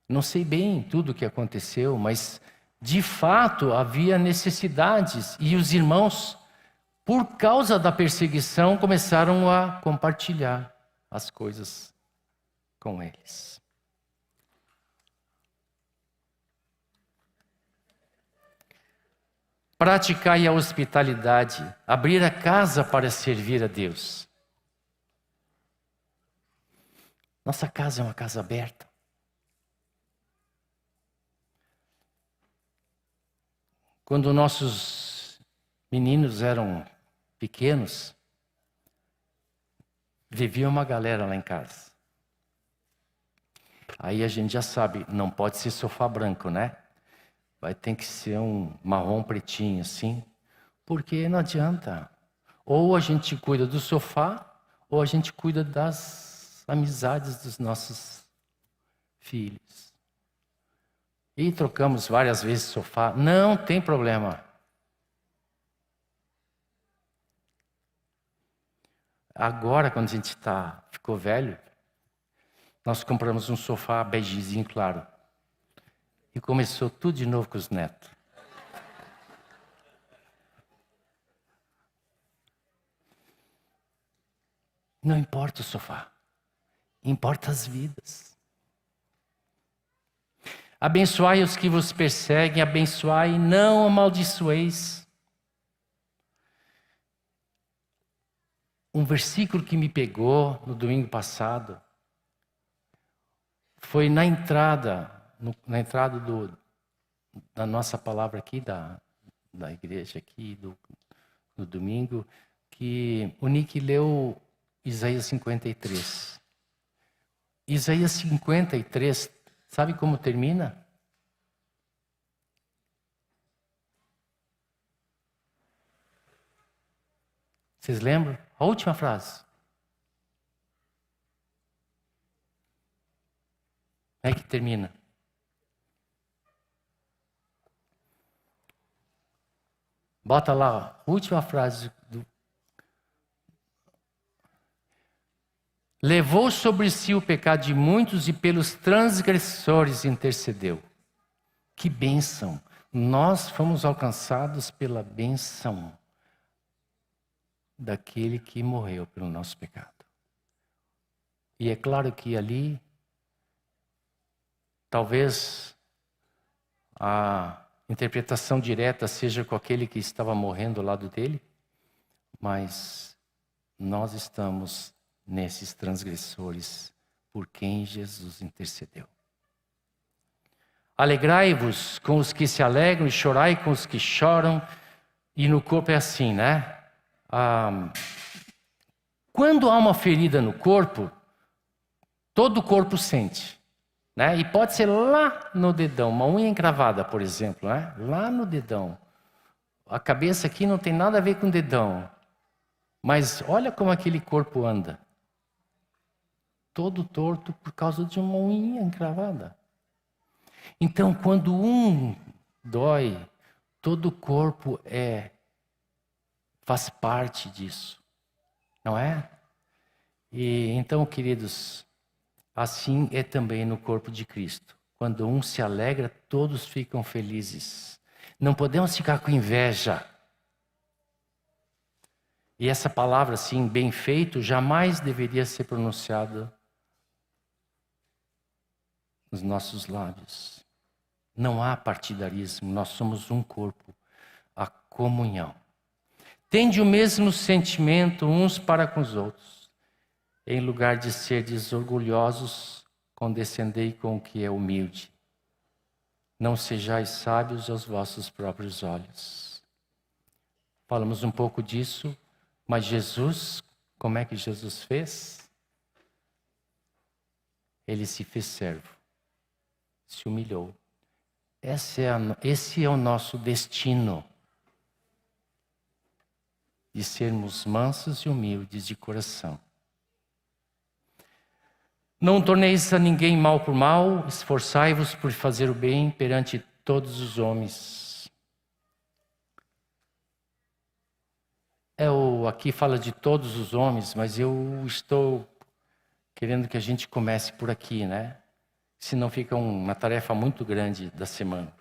Speaker 1: Não sei bem tudo o que aconteceu, mas de fato havia necessidades. E os irmãos, por causa da perseguição, começaram a compartilhar as coisas com eles. Praticai a hospitalidade, abrir a casa para servir a Deus. Nossa casa é uma casa aberta. Quando nossos meninos eram pequenos, vivia uma galera lá em casa. Aí a gente já sabe, não pode ser sofá branco, né? Vai ter que ser um marrom pretinho assim, porque não adianta. Ou a gente cuida do sofá, ou a gente cuida das amizades dos nossos filhos. E trocamos várias vezes sofá, não tem problema. Agora, quando a gente ficou velho, nós compramos um sofá begezinho claro. E começou tudo de novo com os netos. Não importa o sofá, importa as vidas. Abençoai os que vos perseguem, abençoai e não amaldiçoeis. Um versículo que me pegou no domingo passado foi na entrada da nossa palavra aqui, da igreja aqui, no domingo, que o Nick leu Isaías 53. Isaías 53, sabe como termina? Vocês lembram? A última frase. Como é que termina. Bota lá, a última frase. Levou sobre si o pecado de muitos e pelos transgressores intercedeu. Que bênção! Nós fomos alcançados pela bênção daquele que morreu pelo nosso pecado. E é claro que ali, talvez a interpretação direta seja com aquele que estava morrendo ao lado dele, mas nós estamos nesses transgressores por quem Jesus intercedeu. Alegrai-vos com os que se alegram e chorai com os que choram. E no corpo é assim, né? Quando há uma ferida no corpo, todo o corpo sente, né? E pode ser lá no dedão, uma unha encravada, por exemplo, né? Lá no dedão. A cabeça aqui não tem nada a ver com o dedão. Mas olha como aquele corpo anda. Todo torto por causa de uma unha encravada. Então, quando um dói, todo o corpo faz parte disso, não é? E então, queridos, assim é também no corpo de Cristo. Quando um se alegra, todos ficam felizes. Não podemos ficar com inveja. E essa palavra, assim, bem feito, jamais deveria ser pronunciada nos nossos lábios. Não há partidarismo, nós somos um corpo, a comunhão. Tende o mesmo sentimento uns para com os outros. Em lugar de serdes orgulhosos, condescendei com o que é humilde. Não sejais sábios aos vossos próprios olhos. Falamos um pouco disso, mas Jesus, como é que Jesus fez? Ele se fez servo, se humilhou. Esse é o nosso destino. De sermos mansos e humildes de coração. Não torneis a ninguém mal por mal, esforçai-vos por fazer o bem perante todos os homens. Aqui fala de todos os homens, mas eu estou querendo que a gente comece por aqui, né? Senão fica uma tarefa muito grande da semana.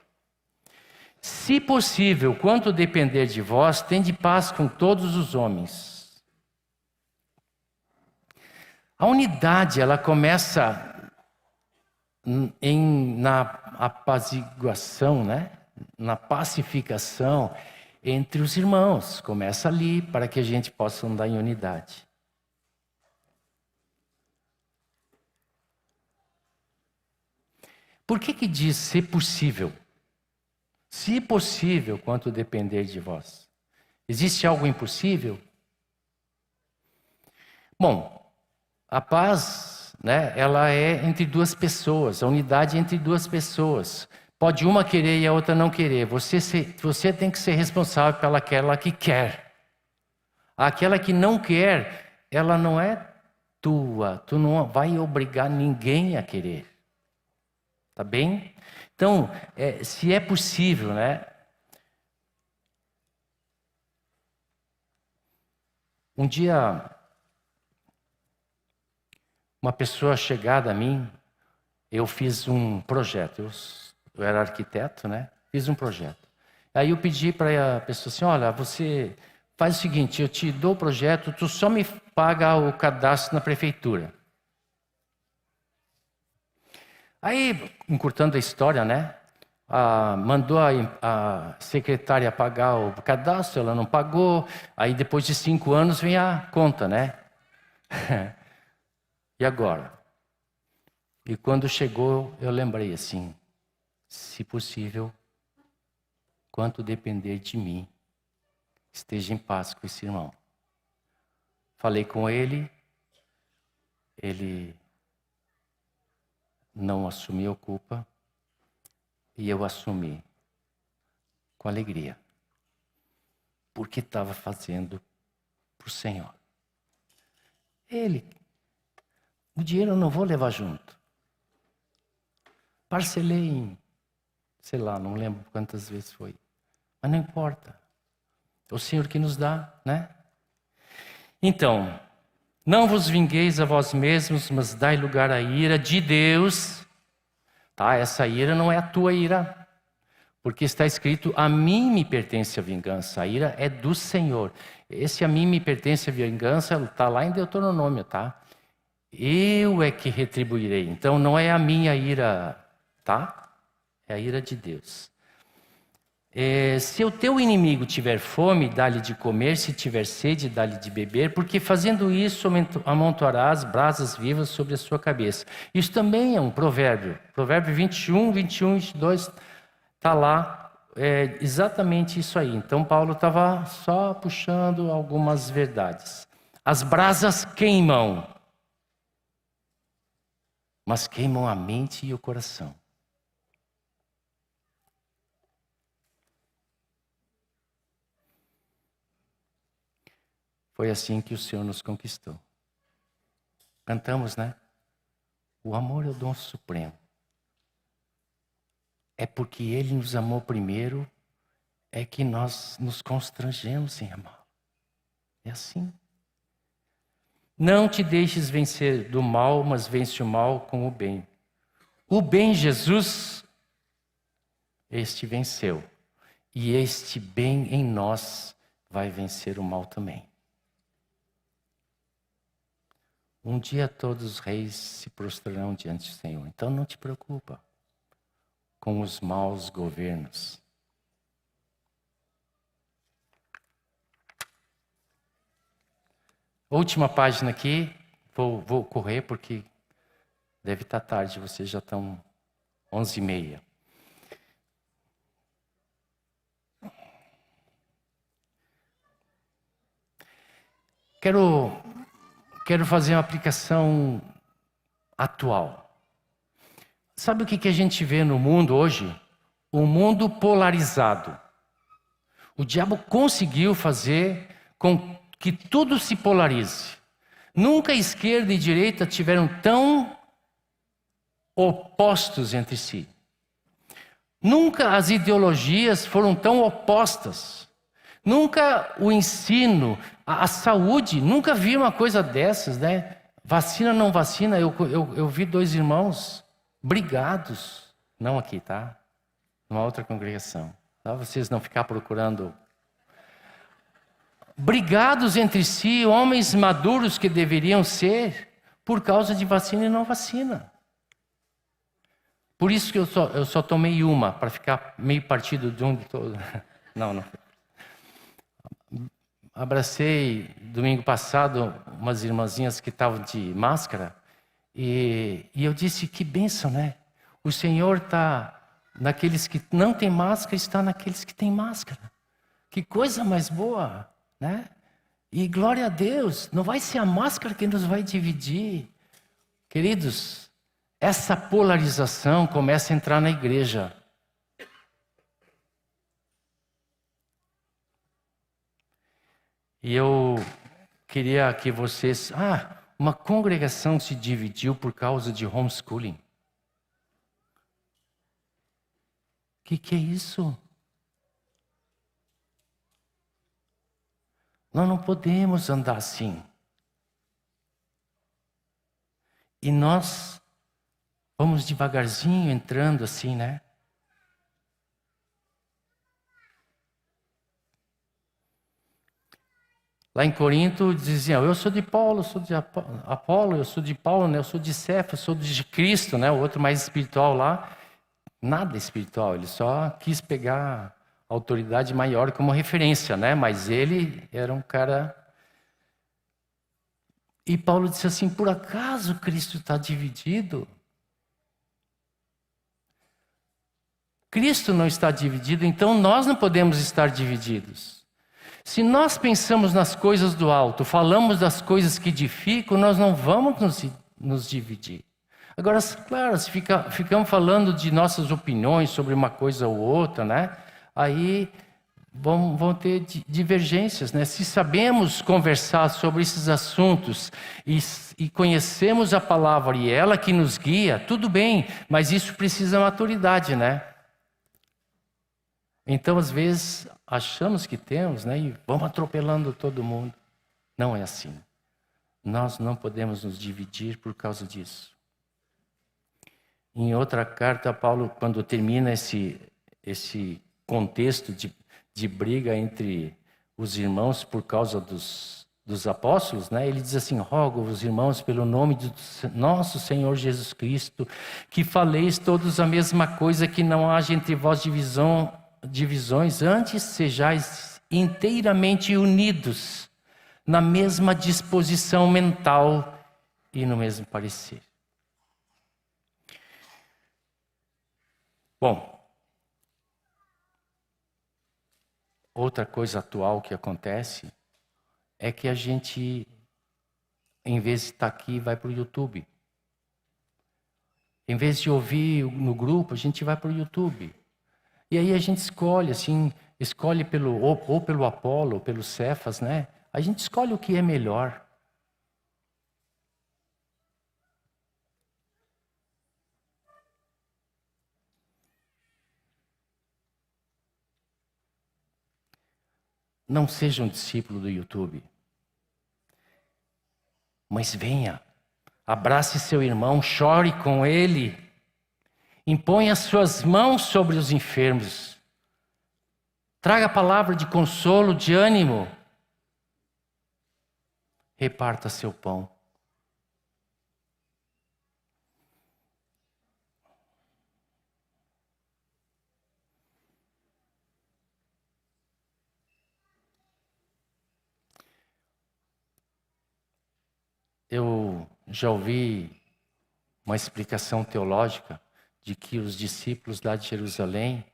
Speaker 1: Se possível, quanto depender de vós, tende paz com todos os homens. A unidade, ela começa na apaziguação, né? Na pacificação entre os irmãos. Começa ali para que a gente possa andar em unidade. Por que diz se possível? Se possível, quanto depender de vós. Existe algo impossível? Bom, a paz, né, ela é entre duas pessoas, a unidade é entre duas pessoas. Pode uma querer e a outra não querer. Você tem que ser responsável pelaquela que quer. Aquela que não quer, ela não é tua. Tu não vai obrigar ninguém a querer. Tá bem? Então, se é possível, né? Um dia, uma pessoa chegada a mim, eu fiz um projeto. Eu era arquiteto, né? Fiz um projeto. Aí eu pedi para a pessoa assim, olha, você faz o seguinte, eu te dou o projeto, tu só me paga o cadastro na prefeitura. Aí, encurtando a história, né? Mandou a secretária pagar o cadastro, ela não pagou. Aí, depois de 5 anos, vem a conta, né? E agora? E quando chegou, eu lembrei assim, se possível, quanto depender de mim, esteja em paz com esse irmão. Falei com ele não assumiu a culpa e eu assumi com alegria, porque estava fazendo para o Senhor. O dinheiro eu não vou levar junto. Parcelei em, sei lá, não lembro quantas vezes foi. Mas não importa. É o Senhor que nos dá, né? Então, não vos vingueis a vós mesmos, mas dai lugar à ira de Deus. Tá? Essa ira não é a tua ira. Porque está escrito, a mim me pertence a vingança. A ira é do Senhor. Esse a mim me pertence a vingança está lá em Deuteronômio, tá? Eu é que retribuirei. Então não é a minha ira, tá? É a ira de Deus. Se o teu inimigo tiver fome, dá-lhe de comer. Se tiver sede, dá-lhe de beber. Porque fazendo isso, amontoarás brasas vivas sobre a sua cabeça. Isso também é um provérbio. Provérbio 21, 22, está lá. É exatamente isso aí. Então Paulo estava só puxando algumas verdades. As brasas queimam, mas queimam a mente e o coração. Foi assim que o Senhor nos conquistou. Cantamos, né? O amor é o dom supremo. É porque Ele nos amou primeiro, é que nós nos constrangemos em amar. É assim. Não te deixes vencer do mal, mas vence o mal com o bem. O bem, Jesus, este venceu. E este bem em nós vai vencer o mal também. Um dia todos os reis se prostrarão diante do Senhor. Então não te preocupa com os maus governos. Última página aqui, vou correr porque deve estar tarde, vocês já estão 11h30. Quero fazer uma aplicação atual. Sabe o que a gente vê no mundo hoje? Um mundo polarizado. O diabo conseguiu fazer com que tudo se polarize. Nunca a esquerda e a direita tiveram tão opostos entre si. Nunca as ideologias foram tão opostas. Nunca o ensino, a saúde, nunca vi uma coisa dessas, né? Vacina, não vacina. Eu vi 2 irmãos brigados. Não aqui, tá? Numa outra congregação. Tá? Vocês não ficar procurando. Brigados entre si, homens maduros que deveriam ser, por causa de vacina e não vacina. Por isso que eu só tomei uma, para ficar meio partido de um de todo. Não. Abracei, domingo passado, umas irmãzinhas que estavam de máscara, e eu disse, que bênção, né? O Senhor está naqueles que não têm máscara, está naqueles que têm máscara. Que coisa mais boa, né? E glória a Deus, não vai ser a máscara que nos vai dividir. Queridos, essa polarização começa a entrar na igreja. E eu queria que vocês... uma congregação se dividiu por causa de homeschooling. O que é isso? Nós não podemos andar assim. E nós vamos devagarzinho entrando assim, né? Lá em Corinto diziam, eu sou de Paulo, eu sou de Apolo, eu sou de Paulo, né? Eu sou de Cefas, eu sou de Cristo, né? O outro mais espiritual lá, nada espiritual, ele só quis pegar a autoridade maior como referência, né? Mas ele era um cara... E Paulo disse assim, por acaso Cristo está dividido? Cristo não está dividido, então nós não podemos estar divididos. Se nós pensamos nas coisas do alto, falamos das coisas que edificam, nós não vamos nos dividir. Agora, claro, se ficamos falando de nossas opiniões sobre uma coisa ou outra, né? Aí vão ter divergências, né? Se sabemos conversar sobre esses assuntos e conhecemos a palavra e ela que nos guia, tudo bem, mas isso precisa maturidade, né? Então, às vezes, achamos que temos, né? E vamos atropelando todo mundo. Não é assim. Nós não podemos nos dividir por causa disso. Em outra carta, Paulo, quando termina esse contexto de briga entre os irmãos por causa dos apóstolos, né? Ele diz assim: rogo os irmãos pelo nome de nosso Senhor Jesus Cristo, que faleis todos a mesma coisa, que não haja entre vós divisões, antes sejais inteiramente unidos na mesma disposição mental e no mesmo parecer. Bom, outra coisa atual que acontece é que a gente, em vez de estar aqui, vai para o YouTube. Em vez de ouvir no grupo, a gente vai para o YouTube. E aí a gente escolhe, assim, ou pelo Apolo, ou pelo Cefas, né? A gente escolhe o que é melhor. Não seja um discípulo do YouTube. Mas venha, abrace seu irmão, chore com ele. Imponha suas mãos sobre os enfermos. Traga palavra de consolo, de ânimo. Reparta seu pão. Eu já ouvi uma explicação teológica de que os discípulos lá de Jerusalém,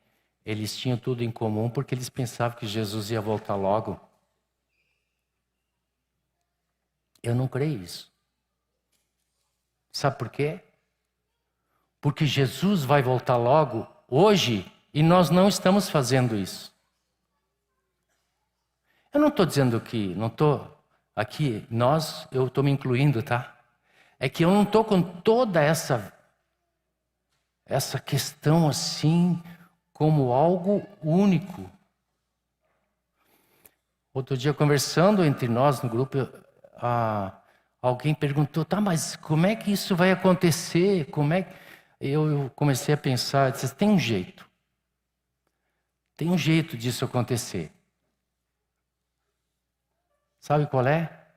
Speaker 1: eles tinham tudo em comum porque eles pensavam que Jesus ia voltar logo. Eu não creio isso. Sabe por quê? Porque Jesus vai voltar logo, hoje, e nós não estamos fazendo isso. Eu não estou dizendo que, não estou aqui, eu estou me incluindo, tá? É que eu não estou com toda essa questão assim, como algo único. Outro dia, conversando entre nós no grupo, alguém perguntou, tá, mas como é que isso vai acontecer? Eu comecei a pensar, disse, tem um jeito. Tem um jeito disso acontecer. Sabe qual é?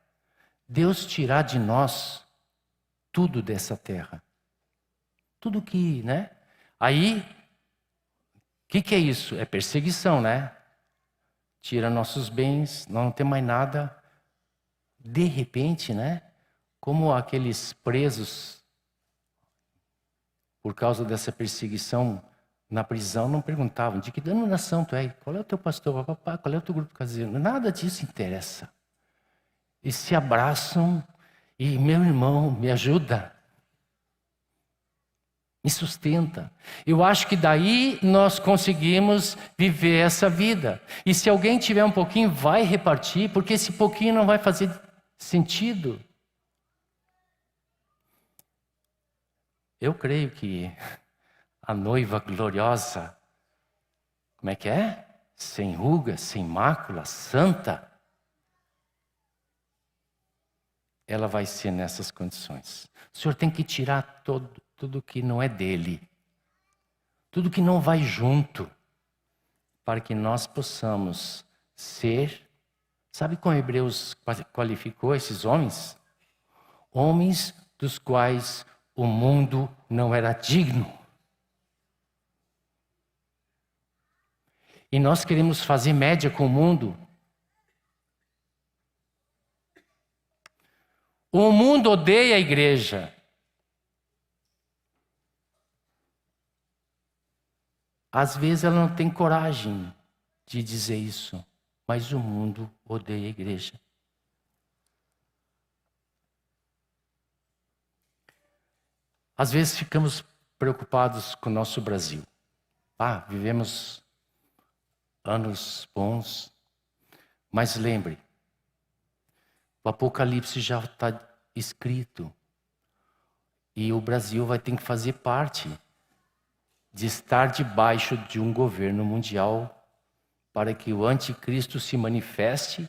Speaker 1: Deus tirar de nós tudo dessa terra. Tudo que, né? Aí, o que é isso? É perseguição, né? Tira nossos bens, não tem mais nada. De repente, né? Como aqueles presos, por causa dessa perseguição na prisão, não perguntavam de que denominação tu é, qual é o teu pastor, papá, qual é o teu grupo caseiro. Nada disso interessa. E se abraçam e, meu irmão, me ajuda. Me sustenta. Eu acho que daí nós conseguimos viver essa vida. E se alguém tiver um pouquinho, vai repartir, porque esse pouquinho não vai fazer sentido. Eu creio que a noiva gloriosa, como é que é? Sem ruga, sem mácula, santa, ela vai ser nessas condições. O Senhor tem que tirar tudo que não é dele, tudo que não vai junto, para que nós possamos ser, sabe como Hebreus qualificou esses homens? Homens dos quais o mundo não era digno. E nós queremos fazer média com o mundo. O mundo odeia a igreja. Às vezes ela não tem coragem de dizer isso, mas o mundo odeia a igreja. Às vezes ficamos preocupados com o nosso Brasil. Vivemos anos bons. Mas lembre, o Apocalipse já está escrito. E o Brasil vai ter que fazer parte de estar debaixo de um governo mundial para que o anticristo se manifeste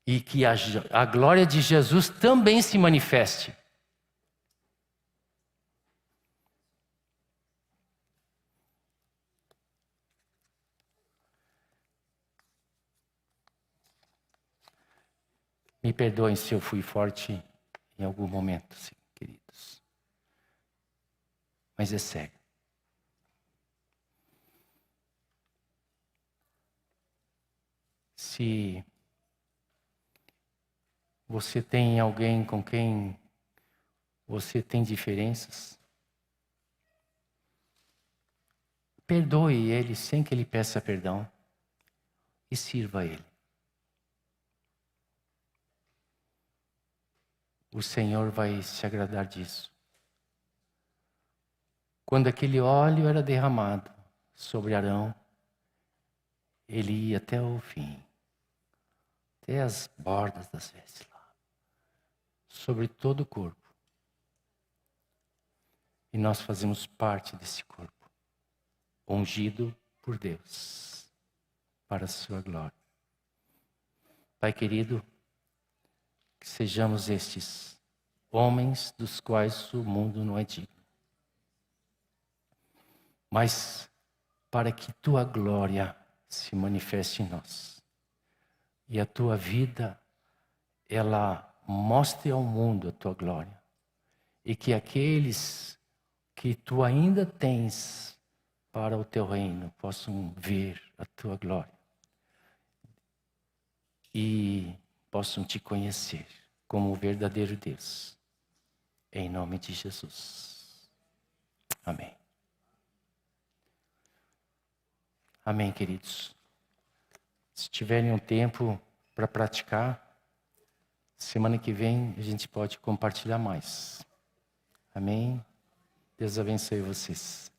Speaker 1: e que a glória de Jesus também se manifeste. Me perdoem se eu fui forte em algum momento, sim, queridos. Mas é sério. Se você tem alguém com quem você tem diferenças, perdoe ele sem que ele peça perdão e sirva a ele. O Senhor vai se agradar disso. Quando aquele óleo era derramado sobre Arão, ele ia até o fim, até as bordas das vestes lá, sobre todo o corpo. E nós fazemos parte desse corpo, ungido por Deus, para a sua glória. Pai querido, que sejamos estes homens dos quais o mundo não é digno. Mas para que tua glória se manifeste em nós. E a tua vida, ela mostre ao mundo a tua glória. E que aqueles que tu ainda tens para o teu reino possam ver a tua glória. E possam te conhecer como o verdadeiro Deus. Em nome de Jesus. Amém. Amém, queridos. Se tiverem um tempo para praticar, semana que vem a gente pode compartilhar mais. Amém? Deus abençoe vocês.